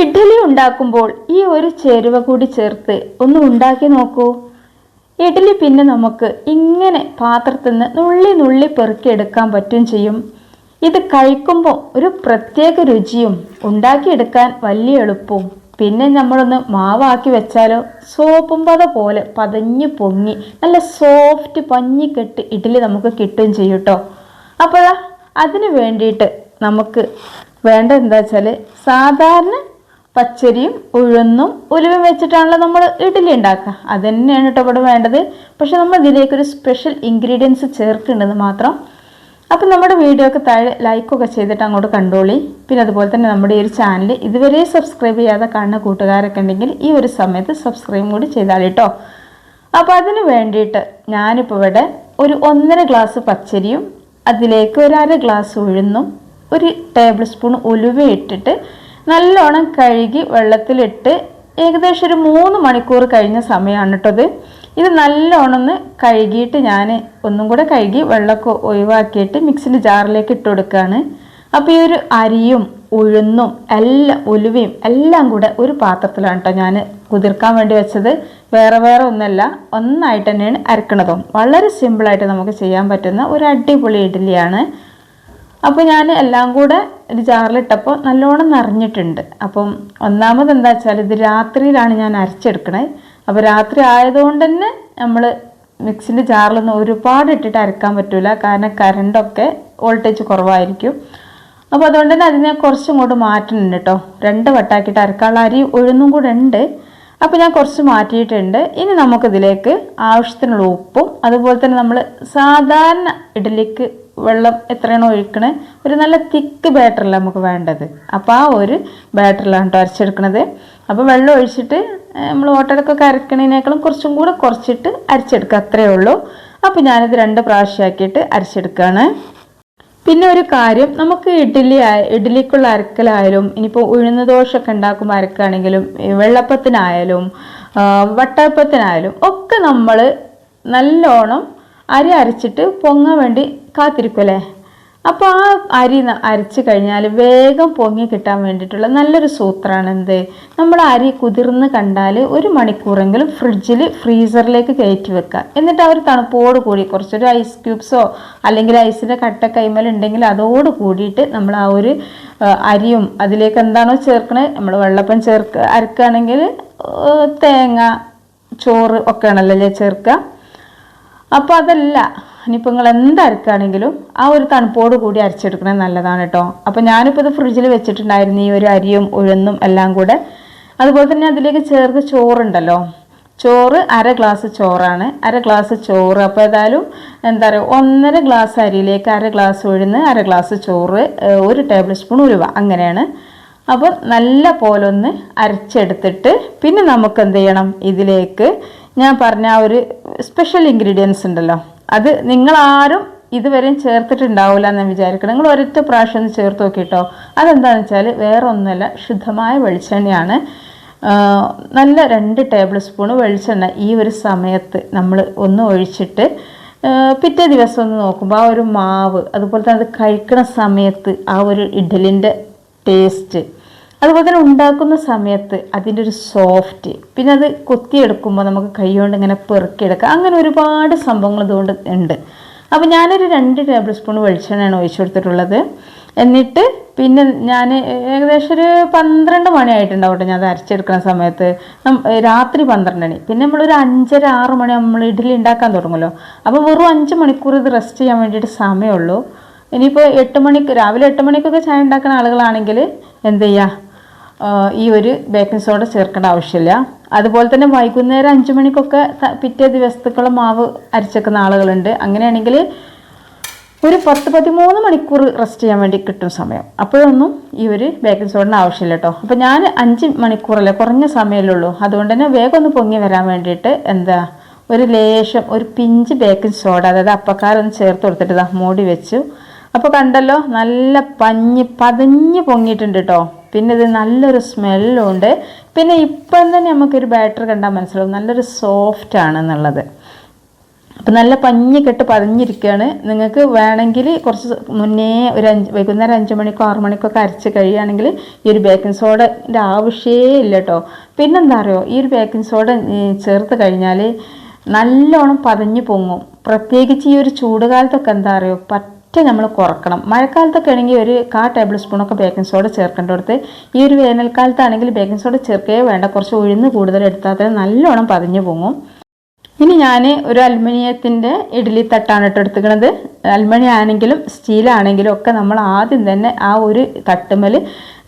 ഇഡ്ഡലി ഉണ്ടാക്കുമ്പോൾ ഈ ഒരു ചേരുവ കൂടി ചേർത്ത് ഒന്ന് ഉണ്ടാക്കി നോക്കൂ. ഇഡ്ഡലി പിന്നെ നമുക്ക് ഇങ്ങനെ പാത്രത്തിൽ നിന്ന് നുള്ളി നുള്ളി പെറുക്കിയെടുക്കാൻ പറ്റും ചെയ്യും. ഇത് കഴിക്കുമ്പോൾ ഒരു പ്രത്യേക രുചിയും ഉണ്ടാക്കിയെടുക്കാൻ വലിയ എളുപ്പവും. പിന്നെ നമ്മളൊന്ന് മാവാക്കി വെച്ചാലോ സോപ്പും പത പോലെ പതഞ്ഞു പൊങ്ങി നല്ല സോഫ്റ്റ് പഞ്ഞിക്കെട്ട് ഇഡ്ഡലി നമുക്ക് കിട്ടുകയും ചെയ്യും കേട്ടോ. അപ്പോൾ അതിന് വേണ്ടിയിട്ട് നമുക്ക് വേണ്ട എന്താ വെച്ചാൽ സാധാരണ പച്ചരിയും ഉഴുന്നും ഉലുവയും വെച്ചിട്ടാണല്ലോ നമ്മൾ ഇഡ്ഡലി ഉണ്ടാക്കുക. അത് തന്നെയാണ് കേട്ടോ ഇവിടെ വേണ്ടത്. പക്ഷെ നമ്മൾ ഇതിലേക്കൊരു സ്പെഷ്യൽ ഇൻഗ്രീഡിയൻസ് ചേർക്കുന്നുണ്ടെന്ന് മാത്രം. അപ്പം നമ്മുടെ വീഡിയോ ഒക്കെ താഴെ ലൈക്കൊക്കെ ചെയ്തിട്ട് അങ്ങോട്ട് കണ്ടോളി. പിന്നെ അതുപോലെ തന്നെ നമ്മുടെ ഈ ഒരു ചാനൽ ഇതുവരെ സബ്സ്ക്രൈബ് ചെയ്യാതെ കാണുന്ന കൂട്ടുകാരൊക്കെ ഉണ്ടെങ്കിൽ ഈ ഒരു സമയത്ത് സബ്സ്ക്രൈബും കൂടി ചെയ്താൽ കേട്ടോ. അപ്പോൾ അതിന് വേണ്ടിയിട്ട് ഞാനിപ്പോൾ ഇവിടെ ഒരു 1.5 ഗ്ലാസ് പച്ചരിയും അതിലേക്ക് ഒരു 1/2 ഗ്ലാസ് ഉഴുന്നും 1 ടേബിൾ സ്പൂൺ ഉലുവ ഇട്ടിട്ട് നല്ലോണം കഴുകി വെള്ളത്തിലിട്ട് ഏകദേശം ഒരു 3 മണിക്കൂർ കഴിഞ്ഞ സമയമാണ് കേട്ടോ ഇത് നല്ലോണം ഒന്ന് കഴുകിയിട്ട് ഞാൻ ഒന്നും കൂടെ കഴുകി വെള്ളമൊക്കെ ഒഴിവാക്കിയിട്ട് മിക്സിൻ്റെ ജാറിലേക്ക് ഇട്ട് കൊടുക്കുകയാണ്. അപ്പോൾ ഈ ഒരു അരിയും ഉഴുന്നും എല്ലാം ഉലുവയും എല്ലാം കൂടെ ഒരു പാത്രത്തിലാണ് കേട്ടോ ഞാൻ കുതിർക്കാൻ വേണ്ടി വെച്ചത്. വേറെ വേറെ ഒന്നല്ല, ഒന്നായിട്ട് തന്നെയാണ് അരക്കണതും. വളരെ സിമ്പിളായിട്ട് നമുക്ക് ചെയ്യാൻ പറ്റുന്ന ഒരു അടിപൊളി ഇഡ്ഡലിയാണ്. അപ്പോൾ ഞാൻ എല്ലാം കൂടെ ഒരു ജാറിലിട്ടപ്പോൾ നല്ലോണം നിറഞ്ഞിട്ടുണ്ട്. അപ്പം ഒന്നാമത് എന്താ വെച്ചാൽ ഇത് രാത്രിയിലാണ് ഞാൻ അരച്ചെടുക്കണത്. അപ്പോൾ രാത്രി ആയതുകൊണ്ട് തന്നെ നമ്മൾ മിക്സിൻ്റെ ജാറിലൊന്നും ഒരുപാട് ഇട്ടിട്ട് അരക്കാൻ പറ്റില്ല, കാരണം കറണ്ടൊക്കെ വോൾട്ടേജ് കുറവായിരിക്കും. അപ്പോൾ അതുകൊണ്ട് തന്നെ അതിനെ കുറച്ചും കൂടെ മാറ്റുന്നുണ്ട് കേട്ടോ. 2 വട്ടാക്കിയിട്ട് അരക്കാനുള്ള അരി ഉഴുന്നും കൂടെ ഉണ്ട്. അപ്പോൾ ഞാൻ കുറച്ച് മാറ്റിയിട്ടുണ്ട്. ഇനി നമുക്കിതിലേക്ക് ആവശ്യത്തിനുള്ള ഉപ്പും അതുപോലെ തന്നെ നമ്മൾ സാധാരണ ഇഡ്ഡലിക്ക് വെള്ളം എത്രയാണോ ഒഴിക്കണേ ഒരു നല്ല തിക്ക് ബാറ്ററല്ല നമുക്ക് വേണ്ടത്. അപ്പോൾ ആ ഒരു ബാറ്ററിലാണ് കേട്ടോ അരച്ചെടുക്കണത്. അപ്പോൾ വെള്ളം ഒഴിച്ചിട്ട് നമ്മൾ ഓട്ടടക്കൊക്കെ അരക്കണതിനേക്കാളും കുറച്ചും കൂടെ കുറച്ചിട്ട് അരച്ചെടുക്കുക, അത്രയേ ഉള്ളൂ. അപ്പോൾ ഞാനിത് 2 പ്രാവശ്യമാക്കിയിട്ട് അരച്ചെടുക്കുകയാണ്. പിന്നെ ഒരു കാര്യം, നമുക്ക് ഇഡ്ഡലിക്കുള്ള അരക്കലായാലും ഇനിയിപ്പോൾ ഉഴുന്ന് ദോശയൊക്കെ ഉണ്ടാക്കുമ്പോൾ അരക്കുകയാണെങ്കിലും വെള്ളപ്പത്തിനായാലും വട്ടയപ്പത്തിനായാലും ഒക്കെ നമ്മൾ നല്ലോണം അരി അരച്ചിട്ട് പൊങ്ങാൻ വേണ്ടി കാത്തിരിക്കുമല്ലേ. അപ്പോൾ ആ അരി അരച്ച് കഴിഞ്ഞാൽ വേഗം പൊങ്ങി കിട്ടാൻ വേണ്ടിയിട്ടുള്ള നല്ലൊരു സൂത്രമാണ് എന്ത്, നമ്മൾ അരി കുതിർന്ന് കണ്ടാൽ 1 മണിക്കൂറെങ്കിലും ഫ്രീസറിലേക്ക് കയറ്റി വെക്കുക. എന്നിട്ട് ആ ഒരു തണുപ്പോട് കൂടി കുറച്ചൊരു ഐസ് ക്യൂബ്സോ അല്ലെങ്കിൽ ഐസിൻ്റെ കട്ട കൈമലുണ്ടെങ്കിൽ അതോട് കൂടിയിട്ട് നമ്മൾ ആ ഒരു അരിയും അതിലേക്ക് എന്താണോ ചേർക്കണത്, നമ്മൾ വെള്ളപ്പം അരക്കുകയാണെങ്കിൽ തേങ്ങ ചോറ് ഒക്കെ ആണല്ലോ ചേർക്കുക. അപ്പോൾ അതല്ല, ഇനിയിപ്പോൾ നിങ്ങൾ എന്തരക്കുകയാണെങ്കിലും ആ ഒരു തണുപ്പോട് കൂടി അരച്ചെടുക്കണത് നല്ലതാണ് കേട്ടോ. അപ്പോൾ ഞാനിപ്പോൾ ഇത് ഫ്രിഡ്ജിൽ വെച്ചിട്ടുണ്ടായിരുന്നു, ഈ ഒരു അരിയും ഉഴുന്നും എല്ലാം കൂടെ. അതുപോലെ തന്നെ അതിലേക്ക് ചേർത്ത് ചോറുണ്ടല്ലോ, ചോറ് 1/2 ഗ്ലാസ് ചോറാണ്, 1/2 ഗ്ലാസ് ചോറ്. അപ്പോൾ ഏതായാലും എന്താ പറയുക 1.5 ഗ്ലാസ് അരിയിലേക്ക് 1/2 ഗ്ലാസ് ഉഴുന്ന് 1/2 ഗ്ലാസ് ചോറ് 1 ടേബിൾ സ്പൂൺ ഉലുവ, അങ്ങനെയാണ്. അപ്പോൾ നല്ല പോലെ ഒന്ന് അരച്ചെടുത്തിട്ട് പിന്നെ നമുക്ക് എന്ത് ചെയ്യണം, ഇതിലേക്ക് ഞാൻ പറഞ്ഞ ആ ഒരു സ്പെഷ്യൽ ഇൻഗ്രീഡിയൻസ് ഉണ്ടല്ലോ, അത് നിങ്ങളാരും ഇതുവരെയും ചേർത്തിട്ടുണ്ടാവില്ല എന്ന് വിചാരിക്കണം. നിങ്ങൾ ഒരൊറ്റ പ്രാവശ്യം ഒന്ന് ചേർത്ത് നോക്കിട്ടോ. അതെന്താണെന്ന് വെച്ചാൽ വേറെ ഒന്നുമല്ല, ശുദ്ധമായ വെളിച്ചെണ്ണയാണ്. നല്ല 2 ടേബിൾ സ്പൂൺ വെളിച്ചെണ്ണ ഈ ഒരു സമയത്ത് നമ്മൾ ഒന്ന് ഒഴിച്ചിട്ട് പിറ്റേ ദിവസം ഒന്ന് നോക്കുമ്പോൾ ആ ഒരു മാവ് അതുപോലെ തന്നെ അത് കഴിക്കണ സമയത്ത് ആ ഒരു ഇഡ്ഡലിൻ്റെ ടേസ്റ്റ്, അതുപോലെ തന്നെ ഉണ്ടാക്കുന്ന സമയത്ത് അതിൻ്റെ ഒരു സോഫ്റ്റ്, പിന്നെ അത് കൊത്തിയെടുക്കുമ്പോൾ നമുക്ക് കൈ കൊണ്ട് ഇങ്ങനെ പെറുക്കിയെടുക്കാം. അങ്ങനെ ഒരുപാട് സംഭവങ്ങൾ ഇതുകൊണ്ട് ഉണ്ട്. അപ്പോൾ ഞാനൊരു 2 ടേബിൾ സ്പൂൺ വെളിച്ചെണ്ണയാണ് ഒഴിച്ചു കൊടുത്തിട്ടുള്ളത്. എന്നിട്ട് പിന്നെ ഞാൻ ഏകദേശം ഒരു 12 മണി ആയിട്ടുണ്ടാവട്ടെ ഞാൻ അത് അരച്ചെടുക്കുന്ന സമയത്ത്, രാത്രി 12 മണി. പിന്നെ നമ്മളൊരു 5:30-6 മണി നമ്മൾ ഇഡ്ഡലി ഉണ്ടാക്കാൻ തുടങ്ങുമല്ലോ. അപ്പോൾ വെറും 5 മണിക്കൂർ ഇത് റെസ്റ്റ് ചെയ്യാൻ വേണ്ടിയിട്ട് സമയമുള്ളൂ. ഇനിയിപ്പോൾ 8 മണിക്ക് രാവിലെ 8 മണിക്കൊക്കെ ചായ ഉണ്ടാക്കുന്ന ആളുകളാണെങ്കിൽ എന്ത് ചെയ്യുക, ഈ ഒരു ബേക്കിംഗ് സോഡ ചേർക്കേണ്ട ആവശ്യമില്ല. അതുപോലെ തന്നെ വൈകുന്നേരം 5 മണിക്കൊക്കെ പിറ്റേ ദിവസത്തേക്കുള്ള മാവ് അരച്ചെക്കുന്ന ആളുകളുണ്ട്. അങ്ങനെയാണെങ്കിൽ ഒരു 10-13 മണിക്കൂർ റെസ്റ്റ് ചെയ്യാൻ വേണ്ടി കിട്ടും സമയം. അപ്പോഴൊന്നും ഈ ഒരു ബേക്കിംഗ് സോഡിന് ആവശ്യമില്ല കേട്ടോ. അപ്പോൾ ഞാൻ 5 മണിക്കൂറല്ലേ, കുറഞ്ഞ സമയമല്ലേ ഉള്ളൂ. അതുകൊണ്ട് തന്നെ വേഗം ഒന്ന് പൊങ്ങി വരാൻ വേണ്ടിയിട്ട് എന്താ ഒരു ലേശം ഒരു പിഞ്ച് ബേക്കിംഗ് സോഡ, അതായത് അപ്പക്കാരൊന്ന് ചേർത്ത് കൊടുത്തിട്ട് മൂടി വെച്ചു. അപ്പോൾ കണ്ടല്ലോ നല്ല പതഞ്ഞ് പൊങ്ങിയിട്ടുണ്ട് കേട്ടോ. പിന്നെ ഇത് നല്ലൊരു സ്മെല്ലുണ്ട്. പിന്നെ ഇപ്പം തന്നെ നമുക്കൊരു ബാറ്റർ കണ്ടാൽ മനസ്സിലാവും നല്ലൊരു സോഫ്റ്റ് ആണെന്നുള്ളത്. അപ്പം നല്ല പഞ്ഞിക്കെട്ട് പതഞ്ഞിരിക്കുകയാണ്. നിങ്ങൾക്ക് വേണമെങ്കിൽ കുറച്ച് മുന്നേ വൈകുന്നേരം 5 മണിക്കോ 6 മണിക്കൊക്കെ അരച്ച് കഴിയുകയാണെങ്കിൽ ഈ ഒരു ബേക്കിംഗ് സോഡൻ്റെ ആവശ്യമേ ഇല്ല കേട്ടോ. പിന്നെന്താ അറിയോ, ഈ ഒരു ബേക്കിംഗ് സോഡ ചേർത്ത് കഴിഞ്ഞാൽ നല്ലോണം പതഞ്ഞ് പൊങ്ങും. പ്രത്യേകിച്ച് ഈ ഒരു ചൂടുകാലത്തൊക്കെ എന്താ അറിയോ നമ്മൾ കുറക്കണം. മഴക്കാലത്തൊക്കെ ആണെങ്കിൽ ഒരു 1/4 ടേബിൾ സ്പൂണൊക്കെ ബേക്കിംഗ് സോഡ ചേർക്കേണ്ടടുത്ത് ഈ ഒരു വേനൽക്കാലത്താണെങ്കിൽ ബേക്കിംഗ് സോഡ ചേർക്കേ വേണ്ട, കുറച്ച് ഉഴുന്ന് കൂടുതൽ എടുത്താൽ തന്നെ നല്ലോണം പതഞ്ഞ് പൊങ്ങും. ഇനി ഞാൻ ഒരു അലുമിനിയത്തിൻ്റെ ഇഡ്ഡലി തട്ടാണ് കേട്ടോ എടുത്തുക്കണത്. അലുമിനിയം ആണെങ്കിലും സ്റ്റീലാണെങ്കിലും ഒക്കെ നമ്മൾ ആദ്യം തന്നെ ആ ഒരു തട്ടുമ്മൽ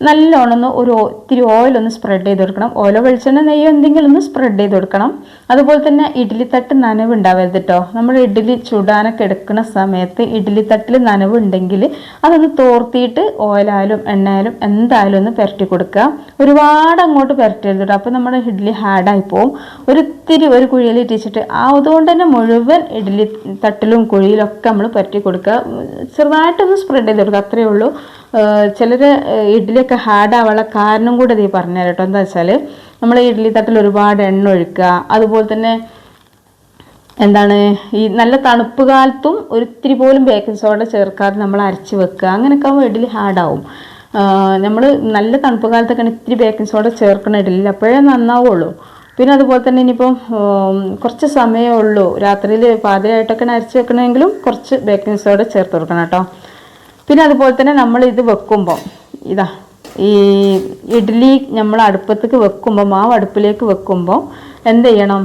നല്ലോണം ഇത്തിരി ഓയിലൊന്ന് സ്പ്രെഡ് ചെയ്ത് കൊടുക്കണം. ഓയിലോ വെളിച്ചെണ്ണ നെയ്യോ എന്തെങ്കിലും ഒന്ന് സ്പ്രെഡ് ചെയ്ത് കൊടുക്കണം. അതുപോലെ തന്നെ ഇഡ്ഡലി തട്ട് നനവ് ഉണ്ടാവരുത് കേട്ടോ. നമ്മൾ ഇഡ്ഡലി ചുടാനൊക്കെ എടുക്കുന്ന സമയത്ത് ഇഡ്ഡലി തട്ടിൽ നനവ് ഉണ്ടെങ്കിൽ അതൊന്ന് തോർത്തിയിട്ട് ഓയിലായാലും എണ്ണയായാലും എന്തായാലും ഒന്ന് പുരട്ടി കൊടുക്കുക. ഒരുപാട് അങ്ങോട്ട് പുരട്ടരുത് കേട്ടോ, അപ്പോൾ നമ്മുടെ ഇഡ്ഡലി ഹാർഡായി പോവും. ഒരു കുഴിയിൽ ഇട്ടിച്ചിട്ട് അതുകൊണ്ട് തന്നെ മുഴുവൻ ഇഡ്ഡലി തട്ടിലും കുഴിയിലൊക്കെ നമ്മൾ പുരട്ടി കൊടുക്കുക. ചെറുതായിട്ടൊന്ന് സ്പ്രെഡ് ചെയ്ത് കൊടുക്കുക, അത്രയേ ഉള്ളൂ. ചിലർ ഇഡ്ഡലിയൊക്കെ ഹാർഡാവാനുള്ള കാരണം കൂടെ ഇത് പറഞ്ഞുതരാം കേട്ടോ. എന്താ വെച്ചാൽ നമ്മൾ ഇഡ്ഡലി തട്ടിൽ ഒരുപാട് എണ്ണ ഒഴിക്കുക, അതുപോലെ തന്നെ എന്താണ് ഈ നല്ല തണുപ്പ് കാലത്തും ഒരിത്തിരി പോലും ബേക്കിംഗ് സോഡ ചേർക്കാതെ നമ്മൾ അരച്ച് വെക്കുക. അങ്ങനെയൊക്കെ ആകുമ്പോൾ ഇഡ്ഡലി ഹാർഡാവും. നമ്മൾ നല്ല തണുപ്പ് കാലത്തൊക്കെ ഇത്തിരി ബേക്കിംഗ് സോഡ ചേർക്കണ ഇഡ്ഡലി അപ്പോഴേ നന്നാവുള്ളൂ. പിന്നെ അതുപോലെ തന്നെ ഇനിയിപ്പം കുറച്ച് സമയമേ ഉള്ളൂ, രാത്രിയിൽ പാതിരായിട്ടൊക്കെ അരച്ച് വെക്കണമെങ്കിലും കുറച്ച് ബേക്കിംഗ് സോഡ ചേർത്ത് കൊടുക്കണം കേട്ടോ. പിന്നെ അതുപോലെ തന്നെ നമ്മൾ ഇത് വെക്കുമ്പോൾ ഈ ഇഡ്ഡലി നമ്മൾ അടുപ്പത്തേക്ക് വെക്കുമ്പോൾ മാവ് അടുപ്പിലേക്ക് വെക്കുമ്പോൾ എന്ത് ചെയ്യണം,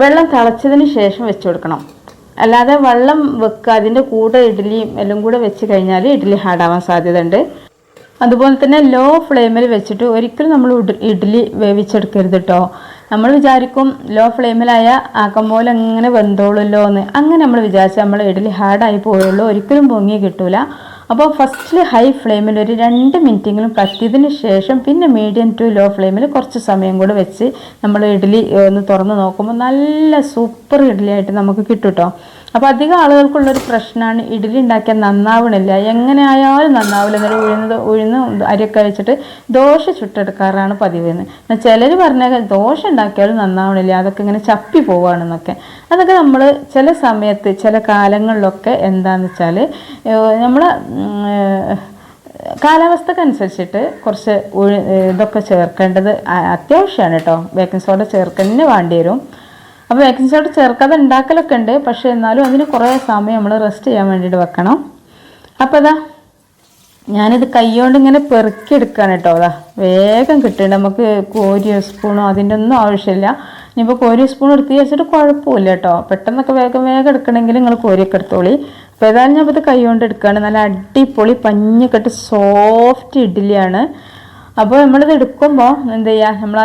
വെള്ളം തിളച്ചതിന് ശേഷം വെച്ച് കൊടുക്കണം. അല്ലാതെ വെള്ളം വെക്കുക അതിൻ്റെ കൂടെ ഇഡ്ഡലിയും എല്ലാം കൂടെ വെച്ച് കഴിഞ്ഞാൽ ഇഡ്ഡലി ഹാർഡാവാൻ സാധ്യതയുണ്ട്. അതുപോലെ തന്നെ ലോ ഫ്ലെയിമിൽ വെച്ചിട്ട് ഒരിക്കലും നമ്മൾ ഇഡ്ഡലി വേവിച്ചെടുക്കരുത് കേട്ടോ. നമ്മൾ വിചാരിക്കും ലോ ഫ്ലെയിമിലായ ആക്കം പോലെ അങ്ങനെ വെന്തോളുമല്ലോ എന്ന്. അങ്ങനെ നമ്മൾ വിചാരിച്ചാൽ നമ്മൾ ഇഡ്ഡലി ഹാർഡായി പോയുള്ളൂ, ഒരിക്കലും പൊങ്ങി കിട്ടൂല. അപ്പോൾ ഫസ്റ്റിൽ ഹൈ ഫ്ലെയിമിൽ ഒരു 2 മിനിറ്റെങ്കിലും പറ്റിയതിന് ശേഷം പിന്നെ മീഡിയം ടു ലോ ഫ്ലെയിമിൽ കുറച്ച് സമയം കൂടെ വെച്ച് നമ്മൾ ഇഡ്ഡലി ഒന്ന് തുറന്ന് നോക്കുമ്പോൾ നല്ല സൂപ്പർ ഇഡ്ഡലി ആയിട്ട് നമുക്ക് കിട്ടും കേട്ടോ. അപ്പോൾ അധികം ആളുകൾക്കുള്ളൊരു പ്രശ്നമാണ് ഇഡ്ഡലി ഉണ്ടാക്കിയാൽ നന്നാവണില്ല, എങ്ങനെ ആയാലും നന്നാവില്ല. എന്നിട്ട് ഉഴുന്ന് അരിയൊക്കെ വെച്ചിട്ട് ദോശ ചുട്ടെടുക്കാറാണ് പതിവെന്ന്. ചിലർ പറഞ്ഞാൽ ദോശ ഉണ്ടാക്കിയാലും നന്നാവണില്ല, അതൊക്കെ ഇങ്ങനെ ചപ്പി പോവുകയാണെന്നൊക്കെ. അതൊക്കെ നമ്മൾ ചില സമയത്ത് ചില കാലങ്ങളിലൊക്കെ എന്താണെന്ന് വെച്ചാൽ നമ്മൾ കാലാവസ്ഥക്കനുസരിച്ചിട്ട് കുറച്ച് ഇതൊക്കെ ചേർക്കേണ്ടത് അത്യാവശ്യമാണ് കേട്ടോ. ബേക്കിംഗ് സോഡ ചേർക്കന്നെ വേണ്ടി വരും. അപ്പോൾ ബേക്കിംഗ് സോഡ ചേർക്കാതെ ഉണ്ടാക്കലൊക്കെ ഉണ്ട്, പക്ഷേ എന്നാലും അതിന് കുറേ സമയം നമ്മൾ റെസ്റ്റ് ചെയ്യാൻ വേണ്ടിയിട്ട് വെക്കണം. അപ്പോൾ ഞാനിത് കൈകൊണ്ട് ഇങ്ങനെ പെറുക്കിയെടുക്കുകയാണ് കേട്ടോ. വേഗം കിട്ടുന്നുണ്ട്. നമുക്ക് കോരിയോ സ്പൂണോ അതിൻ്റെ ഒന്നും ആവശ്യമില്ല. ഇനിയിപ്പോൾ കോരിയോ സ്പൂൺ എടുത്ത് വെച്ചിട്ട് കുഴപ്പമില്ല കേട്ടോ. പെട്ടെന്നൊക്കെ വേഗം എടുക്കണമെങ്കിൽ നിങ്ങൾ കോരിയൊക്കെ എടുത്തോളി. അപ്പോൾ ഏതായാലും ഞാൻ ഇത് കൈ കൊണ്ട് എടുക്കുകയാണ്. നല്ല അടിപൊളി പഞ്ഞിക്കെട്ട് സോഫ്റ്റ് ഇഡ്ഡലിയാണ്. അപ്പോൾ നമ്മളിത് എടുക്കുമ്പോൾ എന്ത് ചെയ്യുക, നമ്മൾ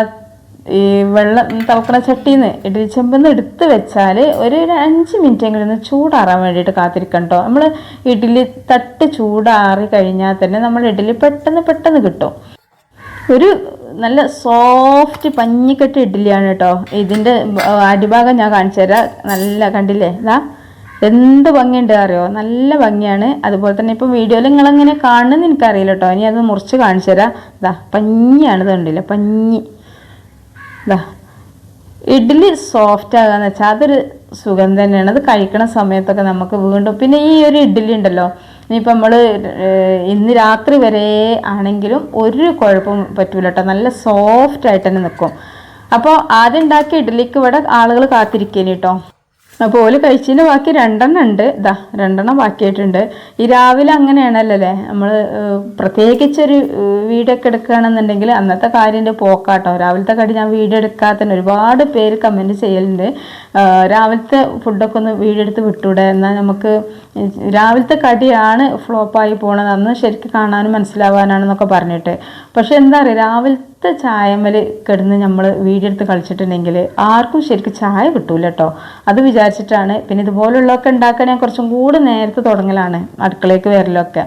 ഈ വെള്ളം തിളക്കണ ചട്ടിയിൽ നിന്ന് ഇഡ്ഡലി ചെമ്പെന്ന് എടുത്ത് വെച്ചാൽ ഒരു 5 മിനിറ്റെങ്കിലും ഒന്ന് ചൂടാറാൻ വേണ്ടിയിട്ട് കാത്തിരിക്കണം കേട്ടോ. നമ്മൾ ഇഡ്ഡലി തട്ട് ചൂടാറി കഴിഞ്ഞാൽ തന്നെ നമ്മൾ ഇഡ്ഡലി പെട്ടെന്ന് കിട്ടും. ഒരു നല്ല സോഫ്റ്റ് പഞ്ഞിക്കെട്ട് ഇഡ്ഡലിയാണ് കേട്ടോ. ഇതിൻ്റെ അടിഭാഗം ഞാൻ കാണിച്ചു തരാം. നല്ല കണ്ടില്ലേ, എന്ത് ഭംഗിയുണ്ട് അറിയോ, നല്ല ഭംഗിയാണ്. അതുപോലെ തന്നെ ഇപ്പം വീഡിയോയിൽ നിങ്ങളെങ്ങനെ കാണുമെന്ന് എനിക്കറിയില്ല കേട്ടോ. ഇനി അത് മുറിച്ച് കാണിച്ചു തരാം. പഞ്ഞിയാണ്, ഇത് കണ്ടില്ലേ പഞ്ഞി. ഇഡ്ഡലി സോഫ്റ്റ് ആകാന്ന് വെച്ചാൽ അതൊരു സുഖം തന്നെയാണ്. അത് കഴിക്കണ സമയത്തൊക്കെ നമുക്ക് വീണ്ടും പിന്നെ ഈ ഒരു ഇഡ്ഡലി ഉണ്ടല്ലോ, ഇനിയിപ്പോൾ നമ്മൾ ഇന്ന് രാത്രി വരെ ആണെങ്കിലും ഒരു കുഴപ്പം പറ്റൂല കേട്ടോ. നല്ല സോഫ്റ്റ് ആയിട്ട് തന്നെ നിൽക്കും. അപ്പോൾ ആദ്യം ഉണ്ടാക്കിയ ഇഡ്ഡലിക്ക് ഇവിടെ ആളുകൾ കാത്തിരിക്കേനി കേട്ടോ. അപ്പോൾ ഓല് കഴിച്ചതിൻ്റെ ബാക്കി 2 ഉണ്ട്. 2 ബാക്കിയായിട്ടുണ്ട്. ഈ രാവിലെ അങ്ങനെയാണല്ലേ നമ്മൾ പ്രത്യേകിച്ചൊരു വീഡിയോ ഒക്കെ എടുക്കുകയാണെന്നുണ്ടെങ്കിൽ അന്നത്തെ കാര്യൻ്റെ പോക്കാട്ടോ. രാവിലത്തെ കടി ഞാൻ വീഡിയോ എടുക്കാത്തന്നെ ഒരുപാട് പേര് കമൻറ്റ് ചെയ്യലുണ്ട്. രാവിലത്തെ ഫുഡൊക്കെ ഒന്ന് വീഡിയോ എടുത്ത് വിട്ടൂടെ, എന്നാൽ നമുക്ക് രാവിലത്തെ കടിയാണ് ഫ്ലോപ്പായി പോണത്, അന്ന് ശരിക്കും കാണാനും മനസ്സിലാവാനാണെന്നൊക്കെ പറഞ്ഞിട്ട്. പക്ഷെ എന്താ പറയുക, രാവിലത്തെ ചായമൽ കിടന്ന് നമ്മൾ വീഡിയോ എടുത്ത് കളിച്ചിട്ടുണ്ടെങ്കിൽ ആർക്കും ശരിക്കും ചായ കിട്ടൂല കേട്ടോ. അത് വിചാരിച്ചിട്ടാണ്. പിന്നെ ഇതുപോലുള്ളതൊക്കെ ഉണ്ടാക്കാൻ ഞാൻ കുറച്ചും കൂടി നേരത്തെ തുടങ്ങലാണ്, അടുക്കളയ്ക്ക് വരലൊക്കെ.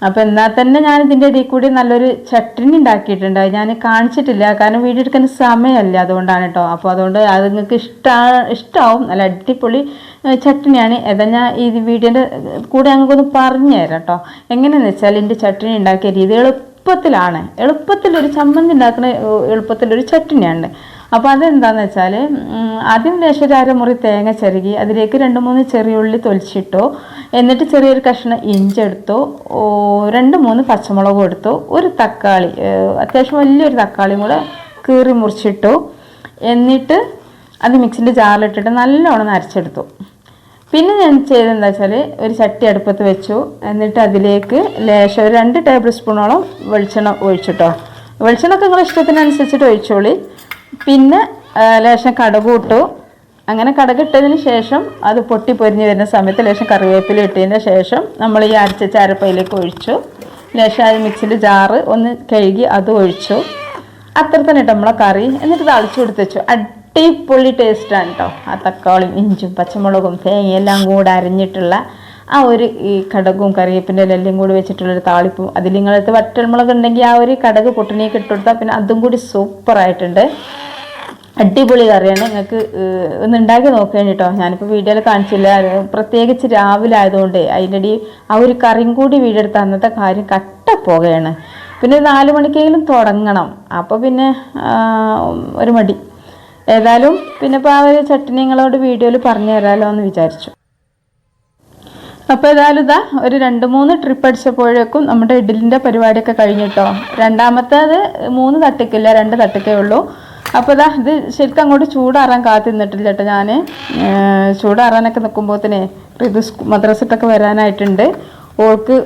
അപ്പോൾ എന്നാൽ തന്നെ ഞാൻ ഇതിൻ്റെ ഇടയിൽ കൂടി നല്ലൊരു ചട്ടിനി ഉണ്ടാക്കിയിട്ടുണ്ട്. ഞാൻ കാണിച്ചിട്ടില്ല, കാരണം വീഡിയോ എടുക്കാൻ സമയമല്ല, അതുകൊണ്ടാണ് കേട്ടോ. അപ്പോൾ അതുകൊണ്ട് അത് നിങ്ങൾക്ക് ഇഷ്ടമാവും. നല്ല അടിപൊളി ചട്ടിനിയാണ്. ഏതാ ഞാൻ ഈ വീഡിയോൻ്റെ കൂടെ ഞങ്ങൾക്കൊന്ന് പറഞ്ഞു തരാം കേട്ടോ. എങ്ങനെയാണെന്ന് വെച്ചാൽ എൻ്റെ ചട്ടിനി ഉണ്ടാക്കിയ രീതി എളുപ്പത്തിലൊരു ചമ്മന്തി ഉണ്ടാക്കുന്ന എളുപ്പത്തിലൊരു ചട്ടിനിയാണ്. അപ്പോൾ അതെന്താണെന്ന് വെച്ചാൽ ആദ്യം ലേശം അരമുറി തേങ്ങ ചിരകി അതിലേക്ക് 2-3 ചെറിയ ഉള്ളി തൊലിച്ചിട്ടു. എന്നിട്ട് ചെറിയൊരു കഷ്ണം ഇഞ്ചി എടുത്തു, 2-3 പച്ചമുളകും എടുത്തു, ഒരു തക്കാളി, അത്യാവശ്യം വലിയൊരു തക്കാളിയും കൂടെ കീറി മുറിച്ചിട്ടു. എന്നിട്ട് അത് മിക്സിൻ്റെ ജാറിലിട്ടിട്ട് നല്ലോണം അരച്ചെടുത്തു. പിന്നെ ഞാൻ ചെയ്തതെന്താ വെച്ചാൽ ഒരു ചട്ടി അടുപ്പത്ത് വെച്ചു. എന്നിട്ട് അതിലേക്ക് ലേശം ഒരു 2 ടേബിൾ സ്പൂണോളം വെളിച്ചെണ്ണ ഒഴിച്ചിട്ടോ. വെളിച്ചെണ്ണ ഒക്കെ നിങ്ങളുടെ ഇഷ്ടത്തിനനുസരിച്ചിട്ട് ഒഴിച്ചോളി. പിന്നെ ലേശം കടുക് ഇട്ടു. അങ്ങനെ കടുക് ഇട്ടതിന് ശേഷം അത് പൊട്ടി പൊരിഞ്ഞ് വരുന്ന സമയത്ത് ലേശം കറിവേപ്പില ഇട്ടതിന് ശേഷം നമ്മൾ ഈ അരച്ച അരപ്പയിലേക്ക് ഒഴിച്ചു. ലേശം അത് മിക്സിൻ്റെ ജാറ് ഒന്ന് കഴുകി അത് ഒഴിച്ചു. അത്ര തന്നെ ഇട്ടോ നമ്മളെ കറി. എന്നിട്ട് തളിച്ചു കൊടുത്ത് വെച്ചു. അടിപൊളി ടേസ്റ്റാണ് കേട്ടോ. ആ തക്കാളിയും ഇഞ്ചും പച്ചമുളകും തേങ്ങയും എല്ലാം കൂടെ അരിഞ്ഞിട്ടുള്ള ആ ഒരു ഈ കടുകും കറിവേപ്പിൻ്റെ എല്ലാം കൂടി വെച്ചിട്ടുള്ളൊരു താളിപ്പും. അതിൽ നിങ്ങളടുത്ത് വറ്റൽമുളക് ഉണ്ടെങ്കിൽ ആ ഒരു കടുക് പൊട്ടിനേക്ക് ഇട്ടുകൊടുത്താൽ പിന്നെ അതും കൂടി സൂപ്പറായിട്ടുണ്ട്. അടിപൊളി കറിയാണ്. നിങ്ങൾക്ക് ഒന്ന് ഉണ്ടാക്കി നോക്കുകയാണ് കേട്ടോ. ഞാനിപ്പോൾ വീഡിയോയിൽ കാണിച്ചില്ല, പ്രത്യേകിച്ച് രാവിലെ ആയതുകൊണ്ട് അതിൻ്റെ ആ ഒരു കറിയും കൂടി വീഡിയോ എടുത്ത് അന്നത്തെ കാര്യം കട്ടപ്പോവുകയാണ്. പിന്നെ 4 മണിക്കെങ്കിലും തുടങ്ങണം. അപ്പോൾ പിന്നെ ഒരു മടി. ഏതായാലും പിന്നെ ഇപ്പോൾ ആ ഒരു ചട്നി നിങ്ങളോട് വീഡിയോയിൽ പറഞ്ഞു തരാമല്ലോ എന്ന് വിചാരിച്ചു. അപ്പോൾ ഏതായാലും ഇതാ ഒരു 2-3 ട്രിപ്പ് അടിച്ചപ്പോഴേക്കും നമ്മുടെ ഇഡ്ഡലിൻ്റെ പരിപാടിയൊക്കെ കഴിഞ്ഞിട്ടോ. രണ്ടാമത്തേത് 3 തട്ടിക്കില്ല, 2 തട്ടിക്കേ ഉള്ളൂ. അപ്പോൾ ഇതാ ഇത് ശരിക്കും അങ്ങോട്ട് ചൂടാറാൻ കാത്തു നിന്നിട്ടില്ല കേട്ടോ. ഞാൻ ചൂടാറാനൊക്കെ നിൽക്കുമ്പോഴത്തേനെ ഇത് മദ്രസത്തൊക്കെ വരാനായിട്ടുണ്ട്. ഓൾക്ക്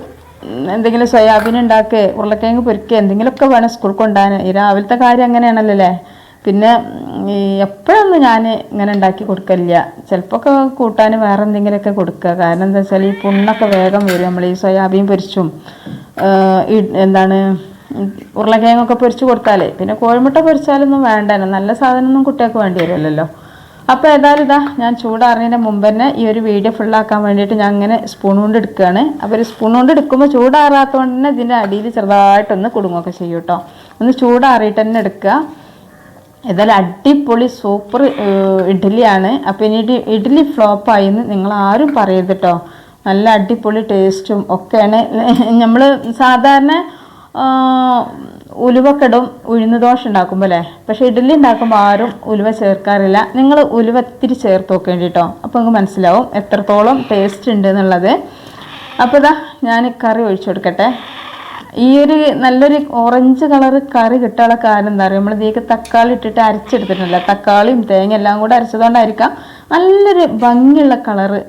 എന്തെങ്കിലും സോയാബീൻ ഉണ്ടാക്കുക, ഉരുളക്കിഴങ്ങ് പൊരിക്കുക, എന്തെങ്കിലുമൊക്കെ വേണം സ്കൂൾ കൊണ്ടുപോകാൻ. ഈ രാവിലത്തെ കാര്യം അങ്ങനെയാണല്ലോ അല്ലേ. പിന്നെ ഈ എപ്പോഴൊന്നും ഞാൻ ഇങ്ങനെ ഉണ്ടാക്കി കൊടുക്കില്ല. ചിലപ്പോൾ ഒക്കെ കൂട്ടാൻ വേറെ എന്തെങ്കിലുമൊക്കെ കൊടുക്കുക. കാരണം എന്താ വെച്ചാൽ ഈ പുണ്ണൊക്കെ വേഗം വരും. നമ്മൾ ഈ സോയാബീൻ പൊരിച്ചും ഉരുളക്കിഴങ്ങൊക്കെ പൊരിച്ച് കൊടുത്താലേ. പിന്നെ കോഴിമുട്ട പൊരിച്ചാലൊന്നും വേണ്ടല്ലോ, നല്ല സാധനമൊന്നും കുട്ടികൾക്ക് വേണ്ടി വരുമല്ലോ. അപ്പോൾ ഏതായാലും ഇതാ ഞാൻ ചൂടാറുന്നതിന് മുമ്പ് തന്നെ ഈ ഒരു വീഡിയോ ഫുള്ളാക്കാൻ വേണ്ടിയിട്ട് ഞാൻ അങ്ങനെ സ്പൂൺ കൊണ്ട് എടുക്കുകയാണ്. അപ്പോൾ ഒരു സ്പൂൺ കൊണ്ട് എടുക്കുമ്പോൾ ചൂടാറാത്തതുകൊണ്ട് തന്നെ ഇതിൻ്റെ അടിയിൽ ചെറുതായിട്ടൊന്ന് കുടുങ്ങുകയൊക്കെ ചെയ്യും കേട്ടോ. ഒന്ന് ചൂടാറിയിട്ട് തന്നെ എടുക്കുക. ഏതായാലും അടിപൊളി സൂപ്പർ ഇഡ്ഡലിയാണ്. അപ്പോൾ ഇനി ഇഡ്ഡലി ഫ്ലോപ്പായിന്ന് നിങ്ങൾ ആരും പറയരുത് കേട്ടോ. നല്ല അടിപൊളി ടേസ്റ്റും ഒക്കെയാണ്. നമ്മൾ സാധാരണ ഉലുവൊക്കെ ഇടും ഉഴുന്ന് ദോശ ഉണ്ടാക്കുമ്പോൾ അല്ലേ. പക്ഷേ ഇഡ്ഡലി ഉണ്ടാക്കുമ്പോൾ ആരും ഉലുവ ചേർക്കാറില്ല. നിങ്ങൾ ഉലുവ ഇത്തിരി ചേർത്ത് നോക്കേണ്ടി കേട്ടോ. അപ്പോൾ നിങ്ങൾക്ക് മനസ്സിലാവും എത്രത്തോളം ടേസ്റ്റ് ഉണ്ട് എന്നുള്ളത്. അപ്പോൾ ഇതാ ഞാൻ കറി ഒഴിച്ചു കൊടുക്കട്ടെ. ഈ ഒരു നല്ലൊരു ഓറഞ്ച് കളർ കറി കിട്ടാനുള്ള കാരണം എന്താ പറയുക, നമ്മൾ ഇതിലേക്ക് തക്കാളി ഇട്ടിട്ട് അരച്ചെടുത്തിട്ടില്ല. തക്കാളിയും തേങ്ങ എല്ലാം കൂടെ അരച്ചതുകൊണ്ടായിരിക്കാം നല്ലൊരു ഭംഗിയുള്ള കളറ്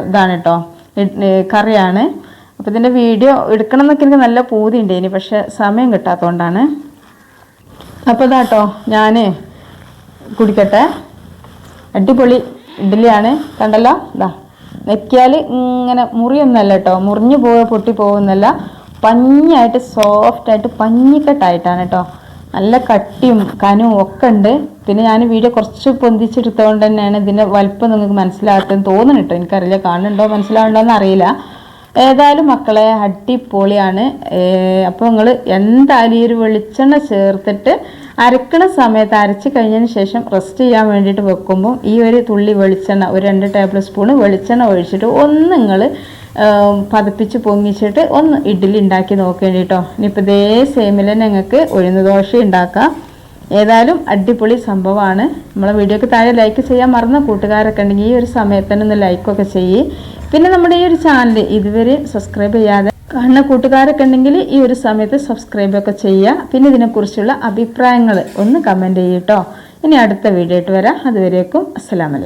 ഇതാണ് കേട്ടോ, കറിയാണ്. അപ്പോൾ ഇതിൻ്റെ വീഡിയോ എടുക്കണം എന്നൊക്കെ എനിക്ക് നല്ല പൂതി ഉണ്ട് പക്ഷെ സമയം കിട്ടാത്തതുകൊണ്ടാണ്. അപ്പോൾ ഇതാട്ടോ ഞാൻ കുടിക്കട്ടെ. അടിപൊളി ഇഡ്ഡലിയാണ്, കണ്ടല്ലോ. ഇതാ നെക്കിയാൽ ഇങ്ങനെ മുറിയൊന്നുമല്ല കേട്ടോ, മുറിഞ്ഞു പൊട്ടി പോകുന്നല്ല, പഞ്ഞായിട്ട് സോഫ്റ്റായിട്ട് പഞ്ഞിക്കെട്ടായിട്ടാണ് കേട്ടോ. നല്ല കട്ടിയും കനവും ഒക്കെ ഉണ്ട്. പിന്നെ ഞാൻ വീഡിയോ കുറച്ച് പൊന്തിച്ചെടുത്തതുകൊണ്ട് തന്നെയാണ് ഇതിൻ്റെ വലുപ്പം നിങ്ങൾക്ക് മനസ്സിലാകട്ടെന്ന് തോന്നുന്നു കേട്ടോ. എനിക്കറിയില്ല കാണുന്നുണ്ടോ മനസ്സിലാവുന്നുണ്ടോ എന്ന് അറിയില്ല. ഏതായാലും മക്കളെ അടിപൊളിയാണ്. അപ്പോൾ നിങ്ങൾ എന്തായാലും ഈ ഒരു വെളിച്ചെണ്ണ ചേർത്തിട്ട് അരക്കണ സമയത്ത് അരച്ച് കഴിഞ്ഞതിന് ശേഷം റെസ്റ്റ് ചെയ്യാൻ വേണ്ടിയിട്ട് വെക്കുമ്പോൾ ഈ ഒരു തുള്ളി വെളിച്ചെണ്ണ, ഒരു 2 ടേബിൾ സ്പൂൺ വെളിച്ചെണ്ണ ഒഴിച്ചിട്ട് ഒന്ന് നിങ്ങൾ പതപ്പിച്ച് പൊങ്ങിച്ചിട്ട് ഒന്ന് ഇഡ്ഡലി ഉണ്ടാക്കി നോക്കേണ്ടി കേട്ടോ. ഇനിയിപ്പോൾ ഇതേ സെയിമിൽ തന്നെ നിങ്ങൾക്ക് ഉഴുന്ന് ദോശ ഉണ്ടാക്കാം. ഏതായാലും അടിപൊളി സംഭവമാണ്. നമ്മളെ വീഡിയോക്ക് താഴെ ലൈക്ക് ചെയ്യാൻ മറന്ന കൂട്ടുകാരൊക്കെ ഉണ്ടെങ്കിൽ ഈ ഒരു സമയത്ത് തന്നെ ഒന്ന് ലൈക്കൊക്കെ ചെയ്യ്. പിന്നെ നമ്മുടെ ഈ ഒരു ചാനൽ ഇതുവരെ സബ്സ്ക്രൈബ് ചെയ്യാതെ കാണുന്ന കൂട്ടുകാരൊക്കെ ഉണ്ടെങ്കിൽ ഈ ഒരു സമയത്ത് സബ്സ്ക്രൈബൊക്കെ ചെയ്യുക. പിന്നെ ഇതിനെക്കുറിച്ചുള്ള അഭിപ്രായങ്ങൾ ഒന്ന് കമൻറ്റ് ചെയ്യട്ടോ. ഇനി അടുത്ത വീഡിയോ ആയിട്ട് വരാം. അതുവരേക്കും അസ്സലാമു അലൈക്കും.